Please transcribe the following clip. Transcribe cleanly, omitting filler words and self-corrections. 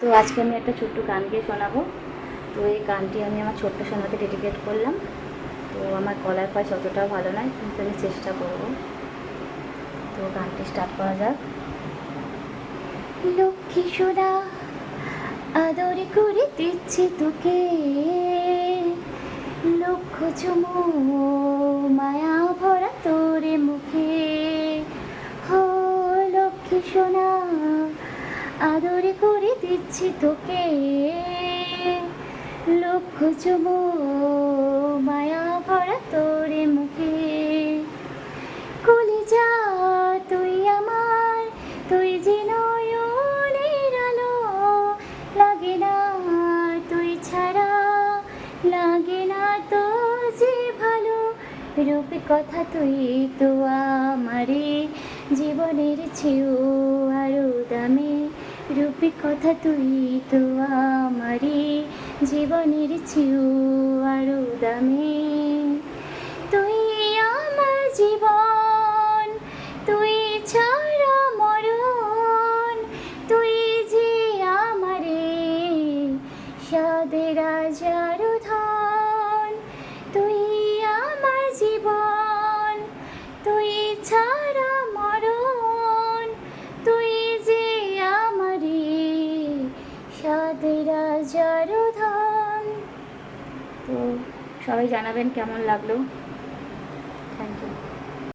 তো আজকে আমি একটা ছোট্ট গান গিয়ে শোনাবো। তো এই গানটি আমি আমার ছোট্ট সোনাকে ডেডিকেট করলাম। তো আমার গলার পাশ অতটাও ভালো নয়, কিন্তু আমি চেষ্টা করব। তো গানটি স্টার্ট করা যাক। লক্ষ্মী সোনা, আদরে করে দিচ্ছি তোকে, লক্ষ চুমু মায়া ভরা তোরে মুখে। হো লক্ষ্মী সোনা, আদরে করে দিচ্ছি তোকে, লক্ষ চুমু মায়া ভরা তোরে মুখে। কলিজা তুই আমার, তুই যে নয়নের আলো, লাগে না তুই ছাড়া, লাগে না তো যে ভালো। রূপে কথা তুই তো আমারে জীবনের চেয়েও আরো দামি, রূপে কথা তুই তো আমারে জীবনের চেয়েও আরো দামি। তুই আমার জীবন, তুই ছাড়া মরণ, তুই যে আমারে সাদের রাজার ধন। তুই আমার জীবন, তুই ছাড়া মরণ, তুই যে আমারে সাদের রাজার ধন। তো সবাই জানাবেন কেমন লাগলো।